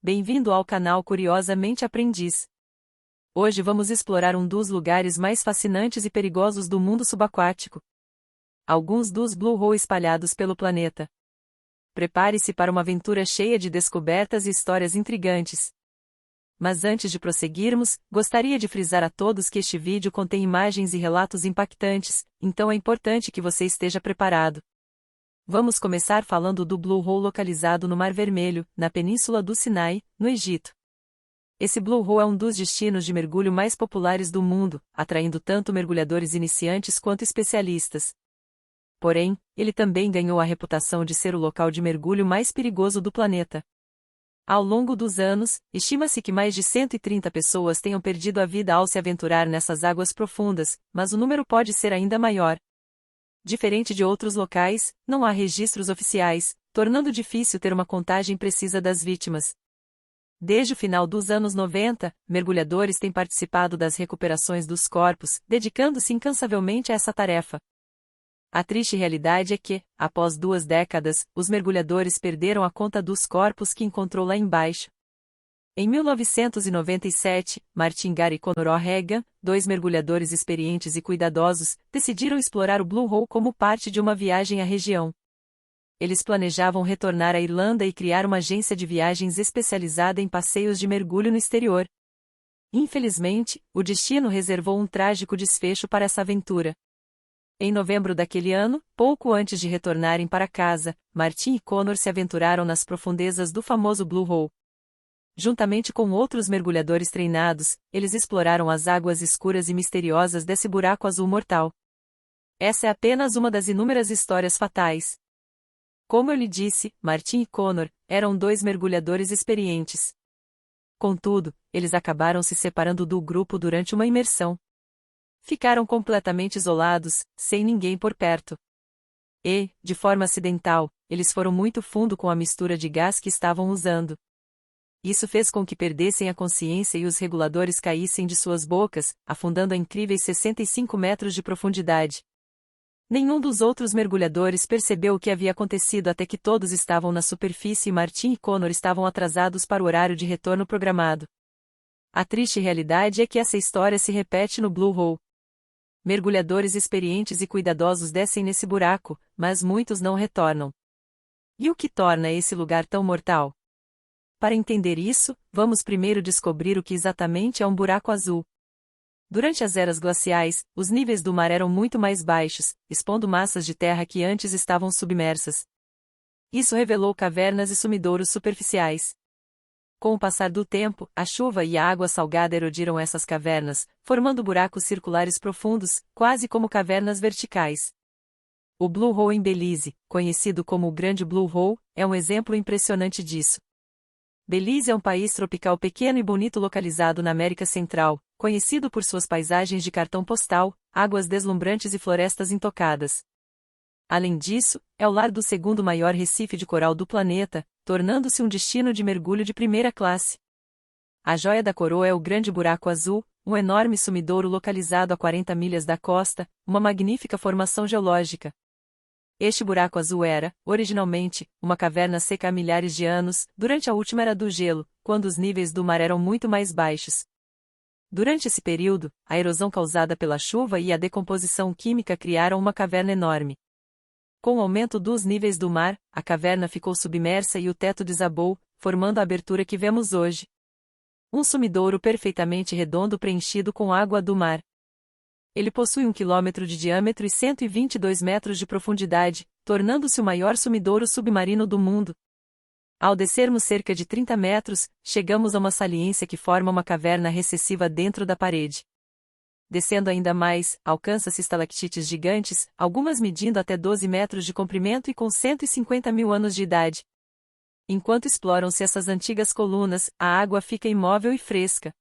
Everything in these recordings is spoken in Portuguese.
Bem-vindo ao canal Curiosamente Aprendiz. Hoje vamos explorar um dos lugares mais fascinantes e perigosos do mundo subaquático. Alguns dos Blue Hole espalhados pelo planeta. Prepare-se para uma aventura cheia de descobertas e histórias intrigantes. Mas antes de prosseguirmos, gostaria de frisar a todos que este vídeo contém imagens e relatos impactantes, então é importante que você esteja preparado. Vamos começar falando do Blue Hole localizado no Mar Vermelho, na Península do Sinai, no Egito. Esse Blue Hole é um dos destinos de mergulho mais populares do mundo, atraindo tanto mergulhadores iniciantes quanto especialistas. Porém, ele também ganhou a reputação de ser o local de mergulho mais perigoso do planeta. Ao longo dos anos, estima-se que mais de 130 pessoas tenham perdido a vida ao se aventurar nessas águas profundas, mas o número pode ser ainda maior. Diferente de outros locais, não há registros oficiais, tornando difícil ter uma contagem precisa das vítimas. Desde o final dos anos 90, mergulhadores têm participado das recuperações dos corpos, dedicando-se incansavelmente a essa tarefa. A triste realidade é que, após 2 décadas, os mergulhadores perderam a conta dos corpos que encontrou lá embaixo. Em 1997, Martin Gar e Conor O'Hagan, 2 mergulhadores experientes e cuidadosos, decidiram explorar o Blue Hole como parte de uma viagem à região. Eles planejavam retornar à Irlanda e criar uma agência de viagens especializada em passeios de mergulho no exterior. Infelizmente, o destino reservou um trágico desfecho para essa aventura. Em novembro daquele ano, pouco antes de retornarem para casa, Martin e Conor se aventuraram nas profundezas do famoso Blue Hole. Juntamente com outros mergulhadores treinados, eles exploraram as águas escuras e misteriosas desse buraco azul mortal. Essa é apenas uma das inúmeras histórias fatais. Como eu lhe disse, Martin e Conor eram 2 mergulhadores experientes. Contudo, eles acabaram se separando do grupo durante uma imersão. Ficaram completamente isolados, sem ninguém por perto. E, de forma acidental, eles foram muito fundo com a mistura de gás que estavam usando. Isso fez com que perdessem a consciência e os reguladores caíssem de suas bocas, afundando a incríveis 65 metros de profundidade. Nenhum dos outros mergulhadores percebeu o que havia acontecido até que todos estavam na superfície e Martin e Conor estavam atrasados para o horário de retorno programado. A triste realidade é que essa história se repete no Blue Hole. Mergulhadores experientes e cuidadosos descem nesse buraco, mas muitos não retornam. E o que torna esse lugar tão mortal? Para entender isso, vamos primeiro descobrir o que exatamente é um buraco azul. Durante as eras glaciais, os níveis do mar eram muito mais baixos, expondo massas de terra que antes estavam submersas. Isso revelou cavernas e sumidouros superficiais. Com o passar do tempo, a chuva e a água salgada erodiram essas cavernas, formando buracos circulares profundos, quase como cavernas verticais. O Blue Hole em Belize, conhecido como o Grande Blue Hole, é um exemplo impressionante disso. Belize é um país tropical pequeno e bonito localizado na América Central, conhecido por suas paisagens de cartão postal, águas deslumbrantes e florestas intocadas. Além disso, é o lar do 2º maior recife de coral do planeta, tornando-se um destino de mergulho de primeira classe. A joia da coroa é o Grande Buraco Azul, um enorme sumidouro localizado a 40 milhas da costa, uma magnífica formação geológica. Este buraco azul era, originalmente, uma caverna seca há milhares de anos, durante a última era do gelo, quando os níveis do mar eram muito mais baixos. Durante esse período, a erosão causada pela chuva e a decomposição química criaram uma caverna enorme. Com o aumento dos níveis do mar, a caverna ficou submersa e o teto desabou, formando a abertura que vemos hoje. Um sumidouro perfeitamente redondo preenchido com água do mar. Ele possui 1 quilômetro de diâmetro e 122 metros de profundidade, tornando-se o maior sumidouro submarino do mundo. Ao descermos cerca de 30 metros, chegamos a uma saliência que forma uma caverna recessiva dentro da parede. Descendo ainda mais, alcança-se estalactites gigantes, algumas medindo até 12 metros de comprimento e com 150 mil anos de idade. Enquanto exploram-se essas antigas colunas, a água fica imóvel e fresca.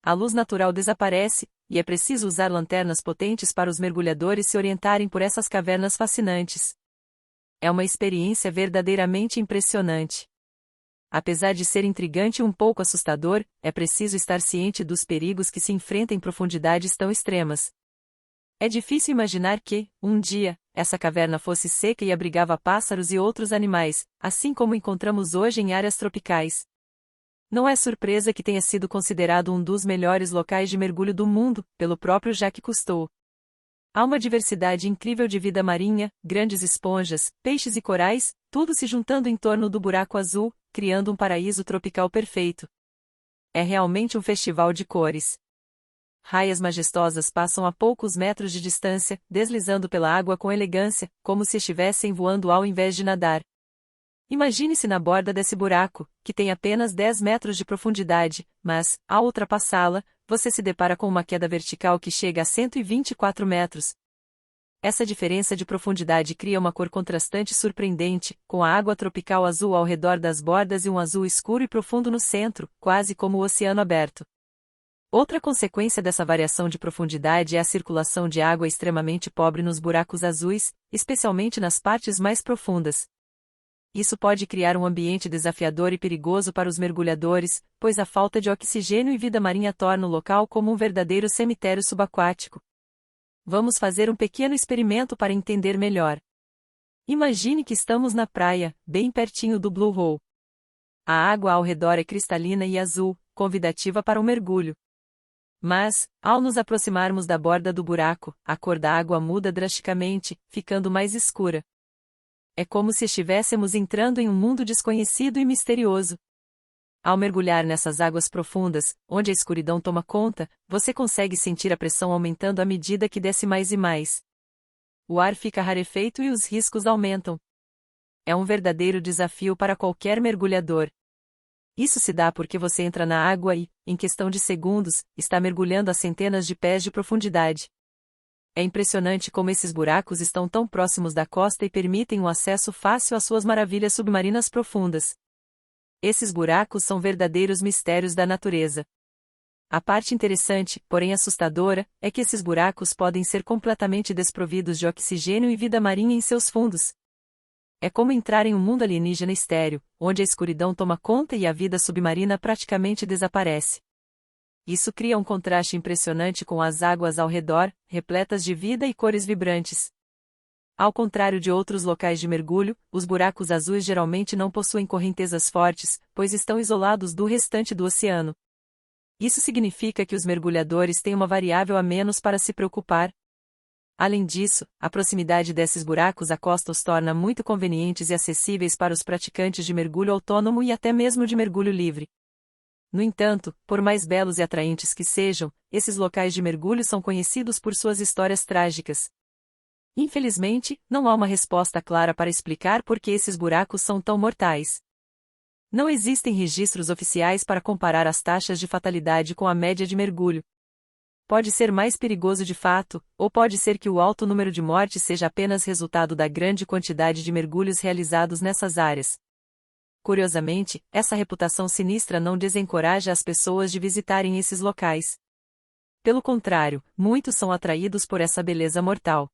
A luz natural desaparece, e é preciso usar lanternas potentes para os mergulhadores se orientarem por essas cavernas fascinantes. É uma experiência verdadeiramente impressionante. Apesar de ser intrigante e um pouco assustador, é preciso estar ciente dos perigos que se enfrentam em profundidades tão extremas. É difícil imaginar que, um dia, essa caverna fosse seca e abrigava pássaros e outros animais, assim como encontramos hoje em áreas tropicais. Não é surpresa que tenha sido considerado um dos melhores locais de mergulho do mundo, pelo próprio Jacques Cousteau. Há uma diversidade incrível de vida marinha, grandes esponjas, peixes e corais, tudo se juntando em torno do buraco azul, criando um paraíso tropical perfeito. É realmente um festival de cores. Raias majestosas passam a poucos metros de distância, deslizando pela água com elegância, como se estivessem voando ao invés de nadar. Imagine-se na borda desse buraco, que tem apenas 10 metros de profundidade, mas, ao ultrapassá-la, você se depara com uma queda vertical que chega a 124 metros. Essa diferença de profundidade cria uma cor contrastante surpreendente, com a água tropical azul ao redor das bordas e um azul escuro e profundo no centro, quase como o oceano aberto. Outra consequência dessa variação de profundidade é a circulação de água extremamente pobre nos buracos azuis, especialmente nas partes mais profundas. Isso pode criar um ambiente desafiador e perigoso para os mergulhadores, pois a falta de oxigênio e vida marinha torna o local como um verdadeiro cemitério subaquático. Vamos fazer um pequeno experimento para entender melhor. Imagine que estamos na praia, bem pertinho do Blue Hole. A água ao redor é cristalina e azul, convidativa para um mergulho. Mas, ao nos aproximarmos da borda do buraco, a cor da água muda drasticamente, ficando mais escura. É como se estivéssemos entrando em um mundo desconhecido e misterioso. Ao mergulhar nessas águas profundas, onde a escuridão toma conta, você consegue sentir a pressão aumentando à medida que desce mais e mais. O ar fica rarefeito e os riscos aumentam. É um verdadeiro desafio para qualquer mergulhador. Isso se dá porque você entra na água e, em questão de segundos, está mergulhando a centenas de pés de profundidade. É impressionante como esses buracos estão tão próximos da costa e permitem um acesso fácil às suas maravilhas submarinas profundas. Esses buracos são verdadeiros mistérios da natureza. A parte interessante, porém assustadora, é que esses buracos podem ser completamente desprovidos de oxigênio e vida marinha em seus fundos. É como entrar em um mundo alienígena estéril, onde a escuridão toma conta e a vida submarina praticamente desaparece. Isso cria um contraste impressionante com as águas ao redor, repletas de vida e cores vibrantes. Ao contrário de outros locais de mergulho, os buracos azuis geralmente não possuem correntezas fortes, pois estão isolados do restante do oceano. Isso significa que os mergulhadores têm uma variável a menos para se preocupar. Além disso, a proximidade desses buracos à costa os torna muito convenientes e acessíveis para os praticantes de mergulho autônomo e até mesmo de mergulho livre. No entanto, por mais belos e atraentes que sejam, esses locais de mergulho são conhecidos por suas histórias trágicas. Infelizmente, não há uma resposta clara para explicar por que esses buracos são tão mortais. Não existem registros oficiais para comparar as taxas de fatalidade com a média de mergulho. Pode ser mais perigoso de fato, ou pode ser que o alto número de mortes seja apenas resultado da grande quantidade de mergulhos realizados nessas áreas. Curiosamente, essa reputação sinistra não desencoraja as pessoas de visitarem esses locais. Pelo contrário, muitos são atraídos por essa beleza mortal.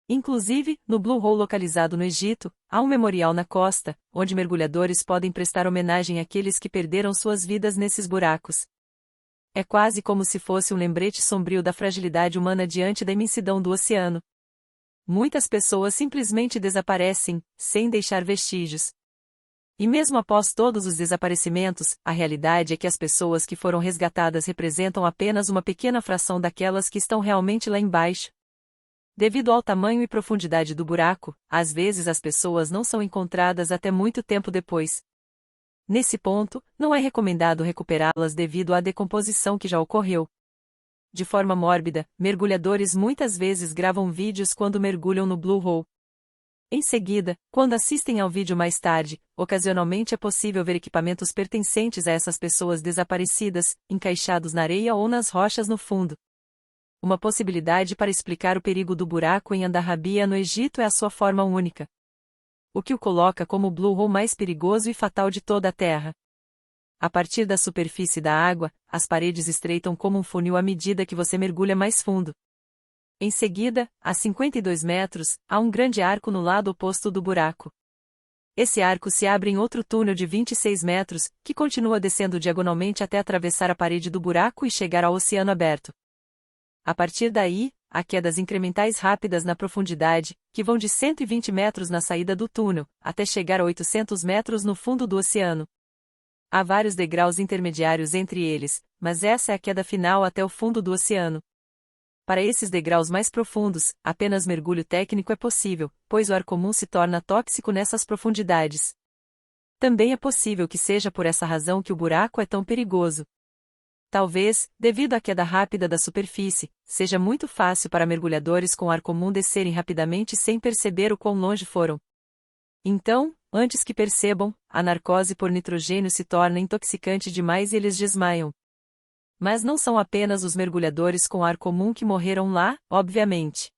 Inclusive, no Blue Hole localizado no Egito, há um memorial na costa, onde mergulhadores podem prestar homenagem àqueles que perderam suas vidas nesses buracos. É quase como se fosse um lembrete sombrio da fragilidade humana diante da imensidão do oceano. Muitas pessoas simplesmente desaparecem, sem deixar vestígios. E mesmo após todos os desaparecimentos, a realidade é que as pessoas que foram resgatadas representam apenas uma pequena fração daquelas que estão realmente lá embaixo. Devido ao tamanho e profundidade do buraco, às vezes as pessoas não são encontradas até muito tempo depois. Nesse ponto, não é recomendado recuperá-las devido à decomposição que já ocorreu. De forma mórbida, mergulhadores muitas vezes gravam vídeos quando mergulham no Blue Hole. Em seguida, quando assistem ao vídeo mais tarde, ocasionalmente é possível ver equipamentos pertencentes a essas pessoas desaparecidas, encaixados na areia ou nas rochas no fundo. Uma possibilidade para explicar o perigo do buraco em Andarrabia no Egito é a sua forma única. O que o coloca como o Blue Hole mais perigoso e fatal de toda a Terra. A partir da superfície da água, as paredes estreitam como um funil à medida que você mergulha mais fundo. Em seguida, a 52 metros, há um grande arco no lado oposto do buraco. Esse arco se abre em outro túnel de 26 metros, que continua descendo diagonalmente até atravessar a parede do buraco e chegar ao oceano aberto. A partir daí, há quedas incrementais rápidas na profundidade, que vão de 120 metros na saída do túnel, até chegar a 800 metros no fundo do oceano. Há vários degraus intermediários entre eles, mas essa é a queda final até o fundo do oceano. Para esses degraus mais profundos, apenas mergulho técnico é possível, pois o ar comum se torna tóxico nessas profundidades. Também é possível que seja por essa razão que o buraco é tão perigoso. Talvez, devido à queda rápida da superfície, seja muito fácil para mergulhadores com ar comum descerem rapidamente sem perceber o quão longe foram. Então, antes que percebam, a narcose por nitrogênio se torna intoxicante demais e eles desmaiam. Mas não são apenas os mergulhadores com ar comum que morreram lá, obviamente.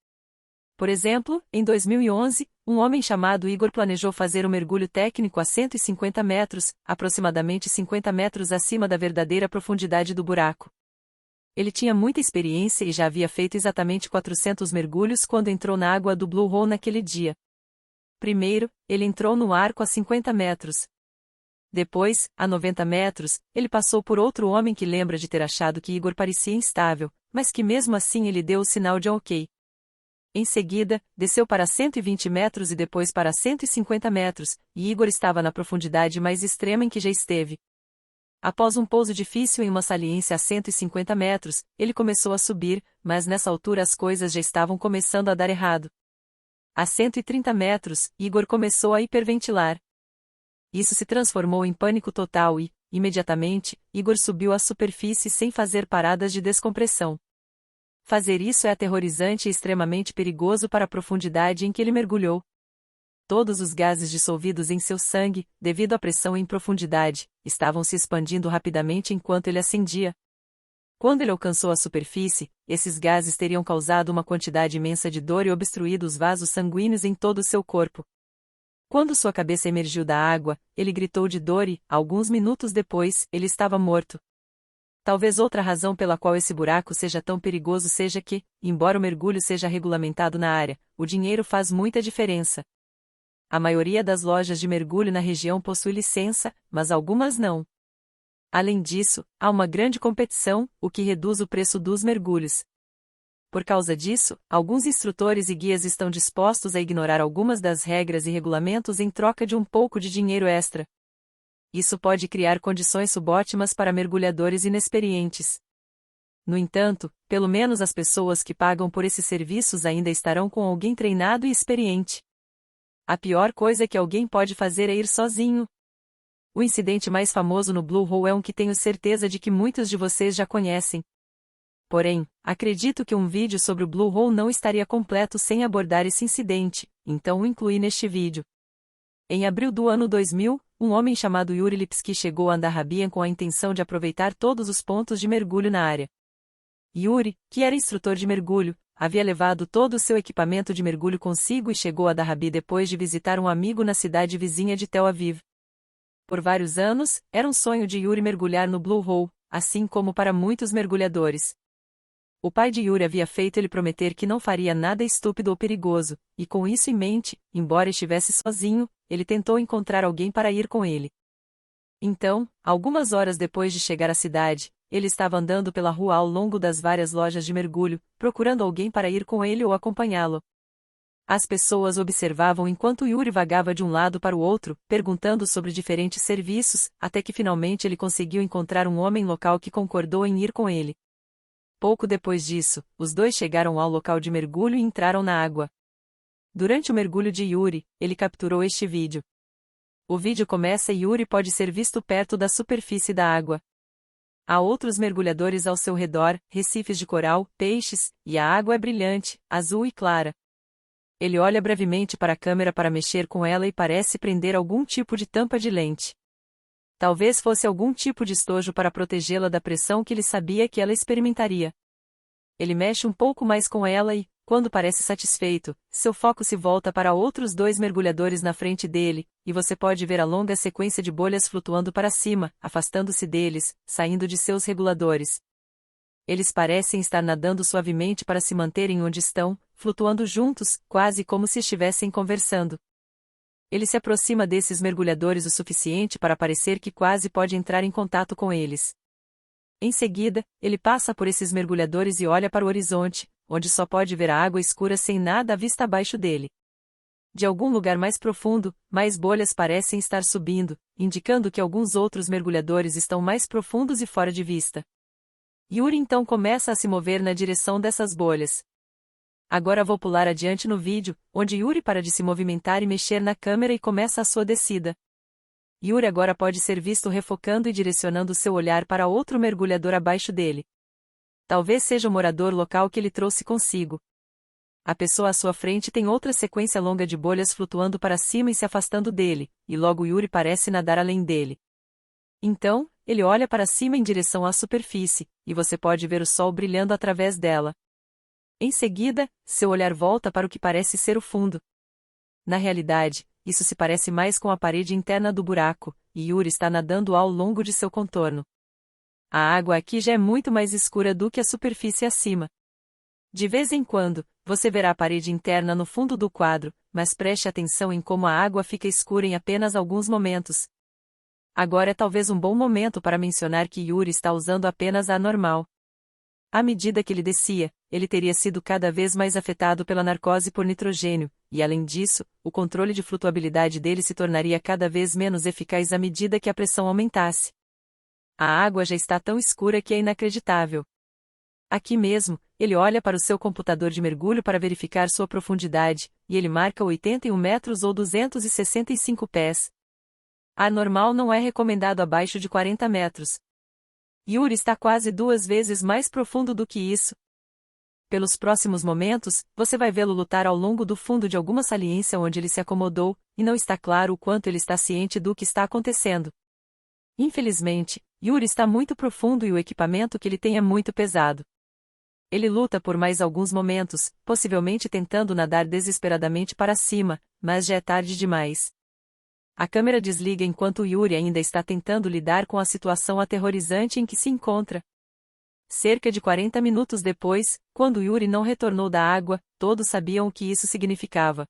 Por exemplo, em 2011, um homem chamado Igor planejou fazer um mergulho técnico a 150 metros, aproximadamente 50 metros acima da verdadeira profundidade do buraco. Ele tinha muita experiência e já havia feito exatamente 400 mergulhos quando entrou na água do Blue Hole naquele dia. Primeiro, ele entrou no arco a 50 metros. Depois, a 90 metros, ele passou por outro homem que lembra de ter achado que Igor parecia instável, mas que mesmo assim ele deu o sinal de ok. Em seguida, desceu para 120 metros e depois para 150 metros, e Igor estava na profundidade mais extrema em que já esteve. Após um pouso difícil em uma saliência a 150 metros, ele começou a subir, mas nessa altura as coisas já estavam começando a dar errado. A 130 metros, Igor começou a hiperventilar. Isso se transformou em pânico total e, imediatamente, Igor subiu à superfície sem fazer paradas de descompressão. Fazer isso é aterrorizante e extremamente perigoso para a profundidade em que ele mergulhou. Todos os gases dissolvidos em seu sangue, devido à pressão em profundidade, estavam se expandindo rapidamente enquanto ele ascendia. Quando ele alcançou a superfície, esses gases teriam causado uma quantidade imensa de dor e obstruído os vasos sanguíneos em todo o seu corpo. Quando sua cabeça emergiu da água, ele gritou de dor e, alguns minutos depois, ele estava morto. Talvez outra razão pela qual esse buraco seja tão perigoso seja que, embora o mergulho seja regulamentado na área, o dinheiro faz muita diferença. A maioria das lojas de mergulho na região possui licença, mas algumas não. Além disso, há uma grande competição, o que reduz o preço dos mergulhos. Por causa disso, alguns instrutores e guias estão dispostos a ignorar algumas das regras e regulamentos em troca de um pouco de dinheiro extra. Isso pode criar condições subótimas para mergulhadores inexperientes. No entanto, pelo menos as pessoas que pagam por esses serviços ainda estarão com alguém treinado e experiente. A pior coisa que alguém pode fazer é ir sozinho. O incidente mais famoso no Blue Hole é um que tenho certeza de que muitos de vocês já conhecem. Porém, acredito que um vídeo sobre o Blue Hole não estaria completo sem abordar esse incidente, então o incluí neste vídeo. Em abril do ano 2000, um homem chamado Yuri Lipski chegou a Andarabian com a intenção de aproveitar todos os pontos de mergulho na área. Yuri, que era instrutor de mergulho, havia levado todo o seu equipamento de mergulho consigo e chegou a Andarabi depois de visitar um amigo na cidade vizinha de Tel Aviv. Por vários anos, era um sonho de Yuri mergulhar no Blue Hole, assim como para muitos mergulhadores. O pai de Yuri havia feito ele prometer que não faria nada estúpido ou perigoso, e com isso em mente, embora estivesse sozinho, ele tentou encontrar alguém para ir com ele. Então, algumas horas depois de chegar à cidade, ele estava andando pela rua ao longo das várias lojas de mergulho, procurando alguém para ir com ele ou acompanhá-lo. As pessoas observavam enquanto Yuri vagava de um lado para o outro, perguntando sobre diferentes serviços, até que finalmente ele conseguiu encontrar um homem local que concordou em ir com ele. Pouco depois disso, os dois chegaram ao local de mergulho e entraram na água. Durante o mergulho de Yuri, ele capturou este vídeo. O vídeo começa e Yuri pode ser visto perto da superfície da água. Há outros mergulhadores ao seu redor, recifes de coral, peixes, e a água é brilhante, azul e clara. Ele olha brevemente para a câmera para mexer com ela e parece prender algum tipo de tampa de lente. Talvez fosse algum tipo de estojo para protegê-la da pressão que ele sabia que ela experimentaria. Ele mexe um pouco mais com ela e, quando parece satisfeito, seu foco se volta para outros dois mergulhadores na frente dele, e você pode ver a longa sequência de bolhas flutuando para cima, afastando-se deles, saindo de seus reguladores. Eles parecem estar nadando suavemente para se manterem onde estão, flutuando juntos, quase como se estivessem conversando. Ele se aproxima desses mergulhadores o suficiente para parecer que quase pode entrar em contato com eles. Em seguida, ele passa por esses mergulhadores e olha para o horizonte, onde só pode ver a água escura sem nada à vista abaixo dele. De algum lugar mais profundo, mais bolhas parecem estar subindo, indicando que alguns outros mergulhadores estão mais profundos e fora de vista. Yuri então começa a se mover na direção dessas bolhas. Agora vou pular adiante no vídeo, onde Yuri para de se movimentar e mexer na câmera e começa a sua descida. Yuri agora pode ser visto refocando e direcionando seu olhar para outro mergulhador abaixo dele. Talvez seja o morador local que ele trouxe consigo. A pessoa à sua frente tem outra sequência longa de bolhas flutuando para cima e se afastando dele, e logo Yuri parece nadar além dele. Então, ele olha para cima em direção à superfície, e você pode ver o sol brilhando através dela. Em seguida, seu olhar volta para o que parece ser o fundo. Na realidade, isso se parece mais com a parede interna do buraco, e Yuri está nadando ao longo de seu contorno. A água aqui já é muito mais escura do que a superfície acima. De vez em quando, você verá a parede interna no fundo do quadro, mas preste atenção em como a água fica escura em apenas alguns momentos. Agora é talvez um bom momento para mencionar que Yuri está usando apenas a normal. À medida que ele descia, ele teria sido cada vez mais afetado pela narcose por nitrogênio, e além disso, o controle de flutuabilidade dele se tornaria cada vez menos eficaz à medida que a pressão aumentasse. A água já está tão escura que é inacreditável. Aqui mesmo, ele olha para o seu computador de mergulho para verificar sua profundidade, e ele marca 81 metros ou 265 pés. A normal não é recomendado abaixo de 40 metros. Yuri está quase 2 vezes mais profundo do que isso. Pelos próximos momentos, você vai vê-lo lutar ao longo do fundo de alguma saliência onde ele se acomodou, e não está claro o quanto ele está ciente do que está acontecendo. Infelizmente, Yuri está muito profundo e o equipamento que ele tem é muito pesado. Ele luta por mais alguns momentos, possivelmente tentando nadar desesperadamente para cima, mas já é tarde demais. A câmera desliga enquanto Yuri ainda está tentando lidar com a situação aterrorizante em que se encontra. Cerca de 40 minutos depois, quando Yuri não retornou da água, todos sabiam o que isso significava.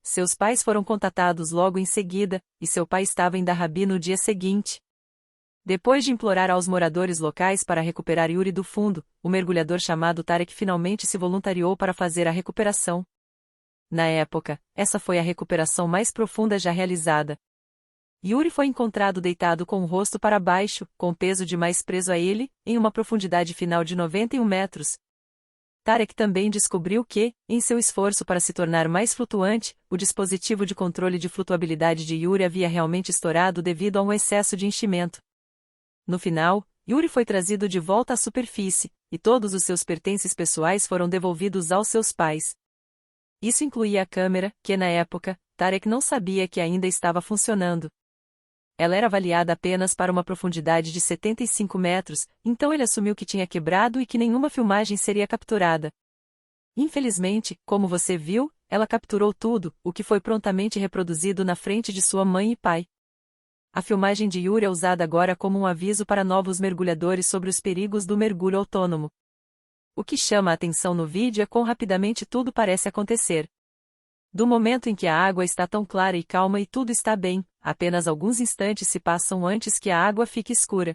Seus pais foram contatados logo em seguida, e seu pai estava em Dahrabi no dia seguinte. Depois de implorar aos moradores locais para recuperar Yuri do fundo, o mergulhador chamado Tarek finalmente se voluntariou para fazer a recuperação. Na época, essa foi a recuperação mais profunda já realizada. Yuri foi encontrado deitado com o rosto para baixo, com o peso demais preso a ele, em uma profundidade final de 91 metros. Tarek também descobriu que, em seu esforço para se tornar mais flutuante, o dispositivo de controle de flutuabilidade de Yuri havia realmente estourado devido a um excesso de enchimento. No final, Yuri foi trazido de volta à superfície, e todos os seus pertences pessoais foram devolvidos aos seus pais. Isso incluía a câmera, que na época, Tarek não sabia que ainda estava funcionando. Ela era avaliada apenas para uma profundidade de 75 metros, então ele assumiu que tinha quebrado e que nenhuma filmagem seria capturada. Infelizmente, como você viu, ela capturou tudo, o que foi prontamente reproduzido na frente de sua mãe e pai. A filmagem de Yuri é usada agora como um aviso para novos mergulhadores sobre os perigos do mergulho autônomo. O que chama a atenção no vídeo é quão rapidamente tudo parece acontecer. Do momento em que a água está tão clara e calma e tudo está bem, apenas alguns instantes se passam antes que a água fique escura.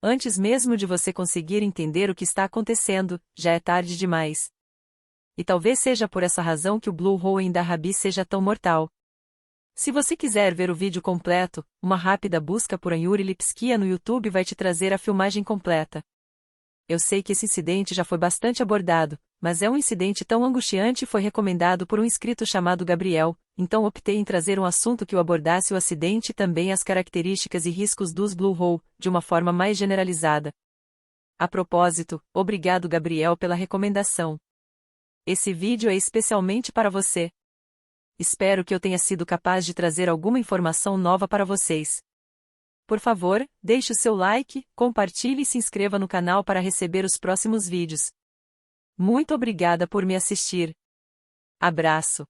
Antes mesmo de você conseguir entender o que está acontecendo, já é tarde demais. E talvez seja por essa razão que o Blue Hole em Dahrabi seja tão mortal. Se você quiser ver o vídeo completo, uma rápida busca por Yuri Lipskia no YouTube vai te trazer a filmagem completa. Eu sei que esse incidente já foi bastante abordado, mas é um incidente tão angustiante e foi recomendado por um inscrito chamado Gabriel, então optei em trazer um assunto que o abordasse o acidente e também as características e riscos dos Blue Hole, de uma forma mais generalizada. A propósito, obrigado Gabriel pela recomendação. Esse vídeo é especialmente para você. Espero que eu tenha sido capaz de trazer alguma informação nova para vocês. Por favor, deixe o seu like, compartilhe e se inscreva no canal para receber os próximos vídeos. Muito obrigada por me assistir. Abraço.